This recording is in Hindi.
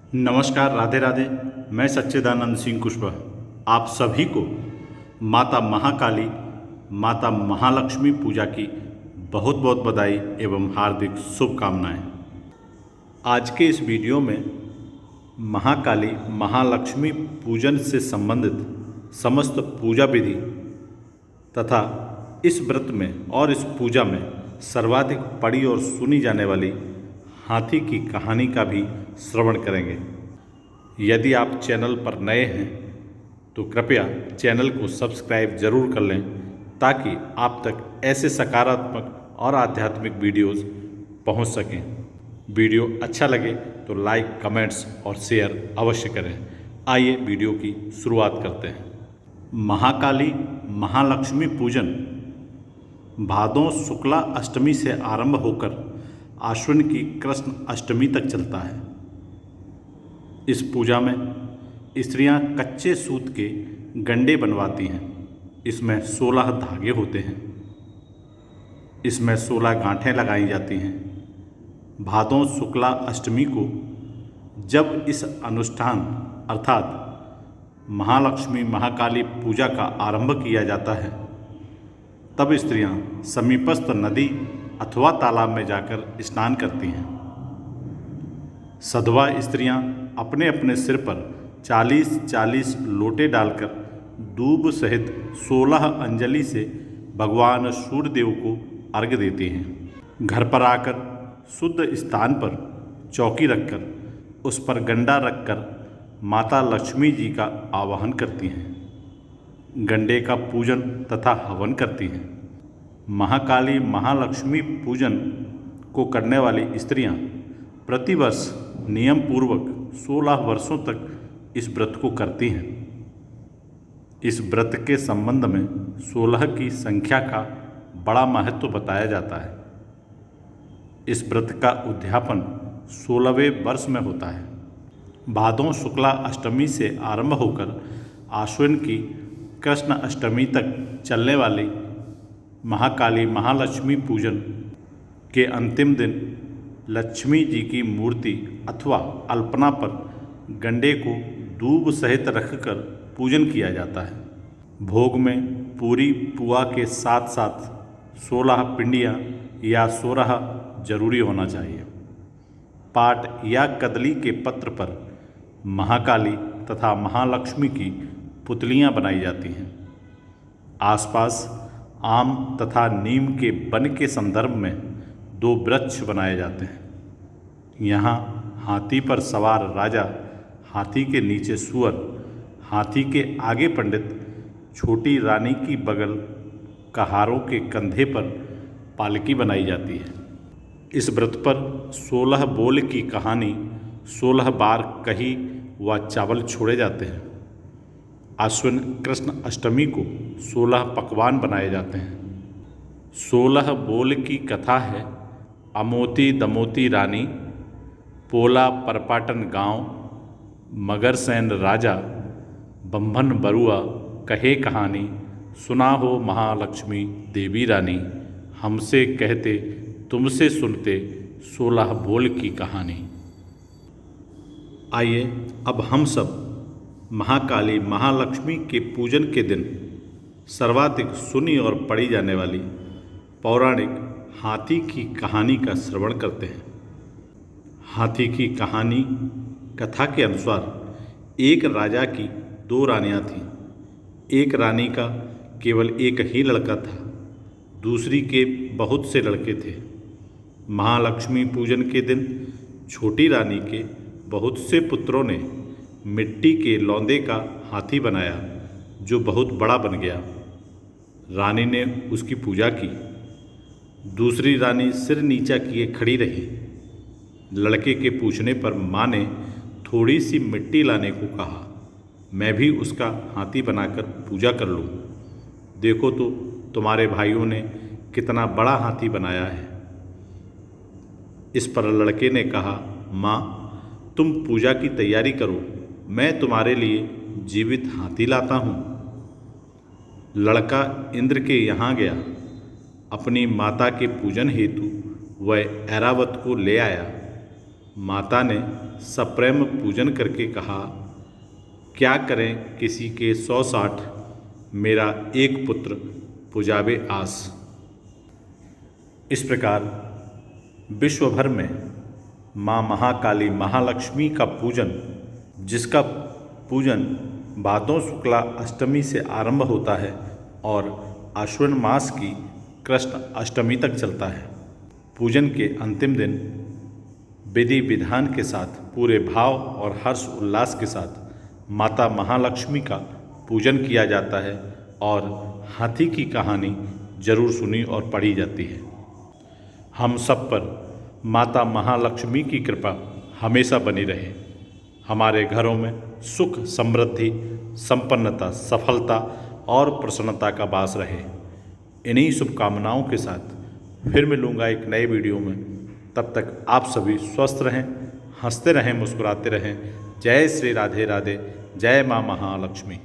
नमस्कार, राधे राधे। मैं सच्चिदानंद सिंह कुशवाहा आप सभी को माता महाकाली, माता महालक्ष्मी पूजा की बहुत बहुत बधाई एवं हार्दिक शुभकामनाएं। आज के इस वीडियो में महाकाली महालक्ष्मी पूजन से संबंधित समस्त पूजा विधि तथा इस व्रत में और इस पूजा में सर्वाधिक पढ़ी और सुनी जाने वाली हाथी की कहानी का भी श्रवण करेंगे। यदि आप चैनल पर नए हैं तो कृपया चैनल को सब्सक्राइब जरूर कर लें ताकि आप तक ऐसे सकारात्मक और आध्यात्मिक वीडियोस पहुंच सकें। वीडियो अच्छा लगे तो लाइक, कमेंट्स और शेयर अवश्य करें। आइए वीडियो की शुरुआत करते हैं। महाकाली महालक्ष्मी पूजन भादों शुक्ला अष्टमी से आरंभ होकर आश्विन की कृष्ण अष्टमी तक चलता है। इस पूजा में स्त्रियां कच्चे सूत के गंडे बनवाती हैं। इसमें 16 धागे होते हैं। इसमें 16 गांठें लगाई जाती हैं। भादों शुक्ला अष्टमी को जब इस अनुष्ठान अर्थात महालक्ष्मी महाकाली पूजा का आरंभ किया जाता है तब स्त्रियां समीपस्थ नदी अथवा तालाब में जाकर स्नान करती हैं। सधवा स्त्रियां अपने अपने सिर पर 40-40 लोटे डालकर दूब सहित 16 अंजलि से भगवान सूर्यदेव को अर्घ्य देती हैं। घर पर आकर शुद्ध स्थान पर चौकी रखकर उस पर गंडा रखकर माता लक्ष्मी जी का आवाहन करती हैं। गंडे का पूजन तथा हवन करती हैं। महाकाली महालक्ष्मी पूजन को करने वाली स्त्रियां प्रतिवर्ष नियम पूर्वक 16 वर्षों तक इस व्रत को करती हैं। इस व्रत के संबंध में 16 की संख्या का बड़ा महत्व बताया जाता है। इस व्रत का उद्यापन 16वें वर्ष में होता है। भादों शुक्ला अष्टमी से आरंभ होकर आश्विन की कृष्ण अष्टमी तक चलने वाली महाकाली महालक्ष्मी पूजन के अंतिम दिन लक्ष्मी जी की मूर्ति अथवा अल्पना पर गंडे को दूब सहित रखकर पूजन किया जाता है। भोग में पूरी पुआ के साथ साथ 16 पिंडियाँ या 16 जरूरी होना चाहिए। पाट या कदली के पत्र पर महाकाली तथा महालक्ष्मी की पुतलियाँ बनाई जाती हैं। आसपास आम तथा नीम के वन के संदर्भ में 2 वृक्ष बनाए जाते हैं। यहाँ हाथी पर सवार राजा, हाथी के नीचे सुअर, हाथी के आगे पंडित, छोटी रानी की बगल कहारों के कंधे पर पालकी बनाई जाती है। इस व्रत पर 16 बोल की कहानी 16 बार कही व चावल छोड़े जाते हैं। आश्विन कृष्ण अष्टमी को 16 पकवान बनाए जाते हैं। 16 बोल की कथा है। अमोती दमोती रानी, पोला परपाटन गांव, मगरसैन राजा, बंभन बरुआ, कहे कहानी, सुना हो महालक्ष्मी देवी रानी, हमसे कहते तुमसे सुनते 16 बोल की कहानी। आइए अब हम सब महाकाली महालक्ष्मी के पूजन के दिन सर्वाधिक सुनी और पढ़ी जाने वाली पौराणिक हाथी की कहानी का श्रवण करते हैं। हाथी की कहानी कथा के अनुसार एक राजा की 2 रानियां थीं। एक रानी का केवल एक ही लड़का था, दूसरी के बहुत से लड़के थे। महालक्ष्मी पूजन के दिन छोटी रानी के बहुत से पुत्रों ने मिट्टी के लौंदे का हाथी बनाया जो बहुत बड़ा बन गया। रानी ने उसकी पूजा की। दूसरी रानी सिर नीचा किए खड़ी रही। लड़के के पूछने पर माँ ने थोड़ी सी मिट्टी लाने को कहा। मैं भी उसका हाथी बनाकर पूजा कर लूँ। देखो तो तुम्हारे भाइयों ने कितना बड़ा हाथी बनाया है। इस पर लड़के ने कहा, माँ तुम पूजा की तैयारी करो, मैं तुम्हारे लिए जीवित हाथी लाता हूँ। लड़का इंद्र के यहाँ गया। अपनी माता के पूजन हेतु वह ऐरावत को ले आया। माता ने सप्रेम पूजन करके कहा, क्या करें किसी के 100-60, मेरा एक पुत्र पुजावे आस। इस प्रकार विश्व भर में माँ महाकाली महालक्ष्मी का पूजन, जिसका पूजन भादों शुक्ला अष्टमी से आरंभ होता है और आश्विन मास की कृष्ण अष्टमी तक चलता है। पूजन के अंतिम दिन विधि विधान के साथ पूरे भाव और हर्ष उल्लास के साथ माता महालक्ष्मी का पूजन किया जाता है और हाथी की कहानी जरूर सुनी और पढ़ी जाती है। हम सब पर माता महालक्ष्मी की कृपा हमेशा बनी रहे। हमारे घरों में सुख, समृद्धि, संपन्नता, सफलता और प्रसन्नता का वास रहे। इन्हीं शुभकामनाओं के साथ फिर मिलूँगा एक नए वीडियो में। तब तक आप सभी स्वस्थ रहें, हंसते रहें, मुस्कुराते रहें। जय श्री राधे राधे, जय माँ महालक्ष्मी।